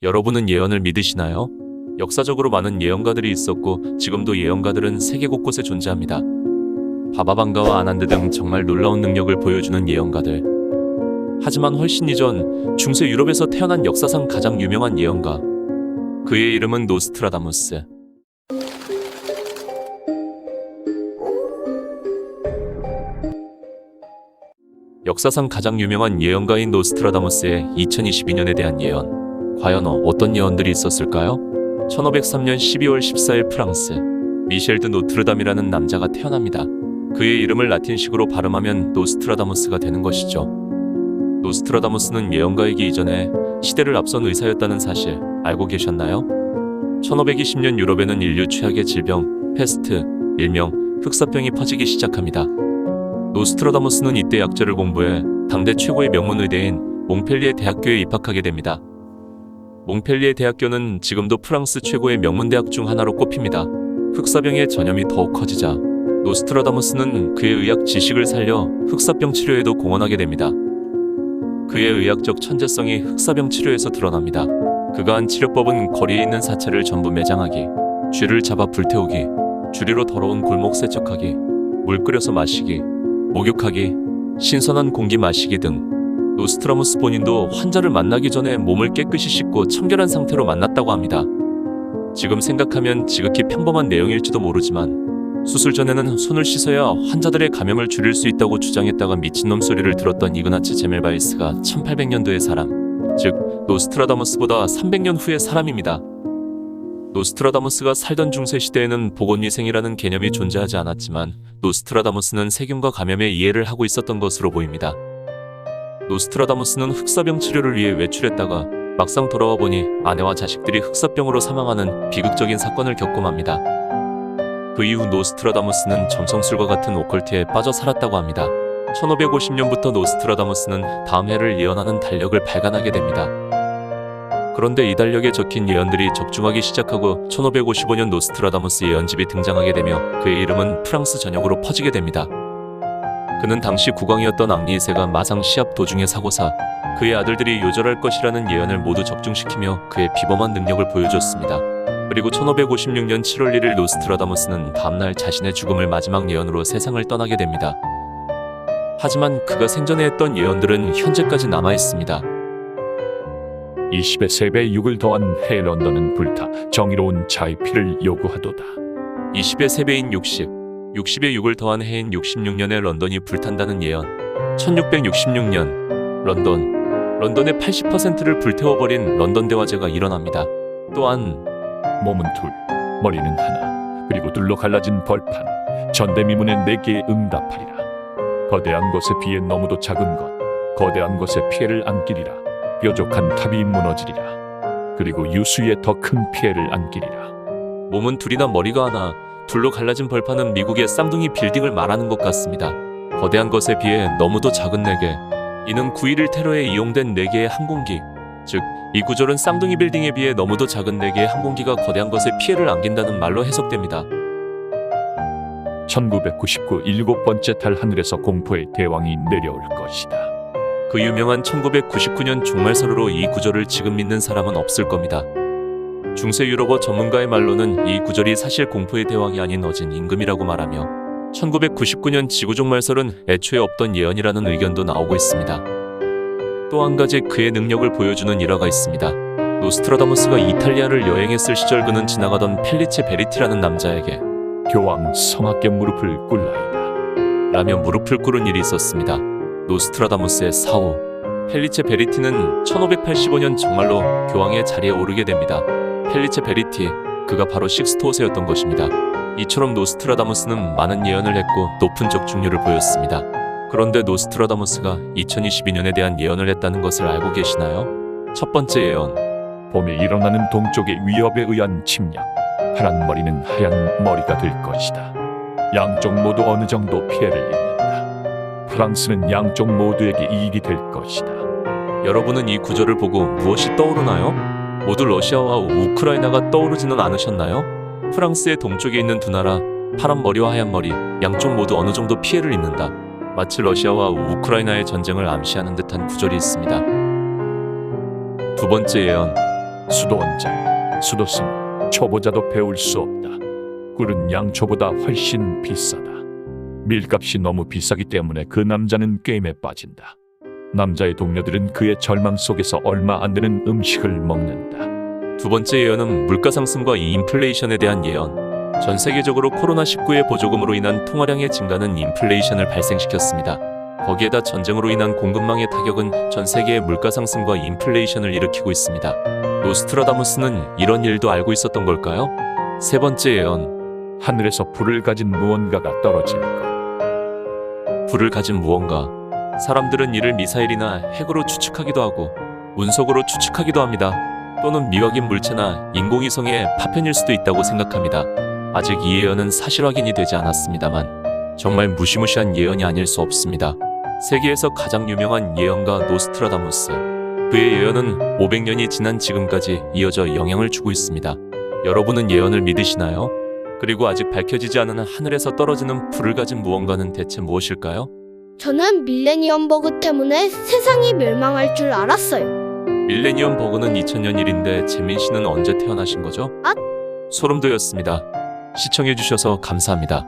여러분은 예언을 믿으시나요? 역사적으로 많은 예언가들이 있었고 지금도 예언가들은 세계 곳곳에 존재합니다. 바바방가와 아난드 등 정말 놀라운 능력을 보여주는 예언가들. 하지만 훨씬 이전 중세 유럽에서 태어난 역사상 가장 유명한 예언가. 그의 이름은 노스트라다무스. 역사상 가장 유명한 예언가인 노스트라다무스의 2022년에 대한 예언. 과연 어떤 예언들이 있었을까요? 1503년 12월 14일 프랑스, 미셸 드 노트르담이라는 남자가 태어납니다. 그의 이름을 라틴식으로 발음하면 노스트라다무스가 되는 것이죠. 노스트라다무스는 예언가이기 이전에 시대를 앞선 의사였다는 사실 알고 계셨나요? 1520년 유럽에는 인류 최악의 질병, 페스트, 일명 흑사병이 퍼지기 시작합니다. 노스트라다무스는 이때 약재를 공부해 당대 최고의 명문 의대인 몽펠리에 대학교에 입학하게 됩니다. 몽펠리에 대학교는 지금도 프랑스 최고의 명문대학 중 하나로 꼽힙니다. 흑사병의 전염이 더욱 커지자 노스트라다무스는 그의 의학 지식을 살려 흑사병 치료에도 공헌하게 됩니다. 그의 의학적 천재성이 흑사병 치료에서 드러납니다. 그가 한 치료법은 거리에 있는 사체를 전부 매장하기, 쥐를 잡아 불태우기, 주리로 더러운 골목 세척하기, 물 끓여서 마시기, 목욕하기, 신선한 공기 마시기 등. 노스트라무스 본인도 환자를 만나기 전에 몸을 깨끗이 씻고 청결한 상태로 만났다고 합니다. 지금 생각하면 지극히 평범한 내용일지도 모르지만 수술 전에는 손을 씻어야 환자들의 감염을 줄일 수 있다고 주장했다가 미친놈 소리를 들었던 이그나츠 제멜바이스가 1800년도의 사람, 즉 노스트라다무스보다 300년 후의 사람입니다. 노스트라다무스가 살던 중세시대에는 보건위생이라는 개념이 존재하지 않았지만 노스트라다무스는 세균과 감염에 이해를 하고 있었던 것으로 보입니다. 노스트라다무스는 흑사병 치료를 위해 외출했다가 막상 돌아와 보니 아내와 자식들이 흑사병으로 사망하는 비극적인 사건을 겪고 맙니다. 그 이후 노스트라다무스는 점성술과 같은 오컬트에 빠져 살았다고 합니다. 1550년부터 노스트라다무스는 다음 해를 예언하는 달력을 발간하게 됩니다. 그런데 이 달력에 적힌 예언들이 적중하기 시작하고 1555년 노스트라다무스 예언집이 등장하게 되며 그의 이름은 프랑스 전역으로 퍼지게 됩니다. 그는 당시 국왕이었던 앙리 2세가 마상 시합 도중에 사고사 그의 아들들이 요절할 것이라는 예언을 모두 적중시키며 그의 비범한 능력을 보여줬습니다. 그리고 1556년 7월 1일 노스트라다무스는 다음날 자신의 죽음을 마지막 예언으로 세상을 떠나게 됩니다. 하지만 그가 생전에 했던 예언들은 현재까지 남아있습니다. 20의 3배의 6을 더한 해 런던은 불타 정의로운 자의 피를 요구하도다. 20의 3배인 60, 60의 6을 더한 해인 66년에 런던이 불탄다는 예언. 1666년 런던의 80%를 불태워버린 런던 대화재가 일어납니다. 또한 몸은 둘, 머리는 하나, 그리고 둘로 갈라진 벌판, 전대미문의 4개의 응답하리라. 거대한 것에 비해 너무도 작은 것, 거대한 것에 피해를 안기리라. 뾰족한 탑이 무너지리라. 그리고 유수에 더 큰 피해를 안기리라. 몸은 둘이나 머리가 하나, 둘로 갈라진 벌판은 미국의 쌍둥이 빌딩을 말하는 것 같습니다. 거대한 것에 비해 너무도 작은 4개. 이는 9.11 테러에 이용된 4개의 항공기. 즉, 이 구절은 쌍둥이 빌딩에 비해 너무도 작은 4개의 항공기가 거대한 것에 피해를 안긴다는 말로 해석됩니다. 1999 7번째 달 하늘에서 공포의 대왕이 내려올 것이다. 그 유명한 1999년 종말설으로 이 구절을 지금 믿는 사람은 없을 겁니다. 중세 유럽어 전문가의 말로는 이 구절이 사실 공포의 대왕이 아닌 어진 임금이라고 말하며 1999년 지구종말설은 애초에 없던 예언이라는 의견도 나오고 있습니다. 또 한 가지 그의 능력을 보여주는 일화가 있습니다. 노스트라다무스가 이탈리아를 여행했을 시절 그는 지나가던 펠리체 베리티라는 남자에게 교황 성악께 무릎을 꿇라이다 라며 무릎을 꿇은 일이 있었습니다. 노스트라다무스의 사후, 펠리체 베리티는 1585년 정말로 교황의 자리에 오르게 됩니다. 펠리체 베리티, 그가 바로 식스토스였던 것입니다. 이처럼 노스트라다무스는 많은 예언을 했고 높은 적중률을 보였습니다. 그런데 노스트라다무스가 2022년에 대한 예언을 했다는 것을 알고 계시나요? 첫 번째 예언. 봄에 일어나는 동쪽의 위협에 의한 침략, 파란 머리는 하얀 머리가 될 것이다. 양쪽 모두 어느 정도 피해를 입는다. 프랑스는 양쪽 모두에게 이익이 될 것이다. 여러분은 이 구절을 보고 무엇이 떠오르나요? 모두 러시아와 우크라이나가 떠오르지는 않으셨나요? 프랑스의 동쪽에 있는 두 나라, 파란 머리와 하얀 머리, 양쪽 모두 어느 정도 피해를 입는다. 마치 러시아와 우크라이나의 전쟁을 암시하는 듯한 구절이 있습니다. 두 번째 예언. 수도원장, 수도승, 초보자도 배울 수 없다. 꿀은 양초보다 훨씬 비싸다. 밀값이 너무 비싸기 때문에 그 남자는 게임에 빠진다. 남자의 동료들은 그의 절망 속에서 얼마 안 되는 음식을 먹는다. 두 번째 예언은 물가 상승과 인플레이션에 대한 예언. 전 세계적으로 코로나19의 보조금으로 인한 통화량의 증가는 인플레이션을 발생시켰습니다. 거기에다 전쟁으로 인한 공급망의 타격은 전 세계의 물가 상승과 인플레이션을 일으키고 있습니다. 노스트라다무스는 이런 일도 알고 있었던 걸까요? 세 번째 예언. 하늘에서 불을 가진 무언가가 떨어질 것. 불을 가진 무언가. 사람들은 이를 미사일이나 핵으로 추측하기도 하고 운석으로 추측하기도 합니다. 또는 미확인 물체나 인공위성의 파편일 수도 있다고 생각합니다. 아직 이 예언은 사실 확인이 되지 않았습니다만 정말 무시무시한 예언이 아닐 수 없습니다. 세계에서 가장 유명한 예언가 노스트라다무스. 그의 예언은 500년이 지난 지금까지 이어져 영향을 주고 있습니다. 여러분은 예언을 믿으시나요? 그리고 아직 밝혀지지 않은 하늘에서 떨어지는 불을 가진 무언가는 대체 무엇일까요? 저는 밀레니엄 버그 때문에 세상이 멸망할 줄 알았어요. 밀레니엄 버그는 2000년 일인데 재민 씨는 언제 태어나신 거죠? 아? 소름 돋았습니다. 시청해주셔서 감사합니다.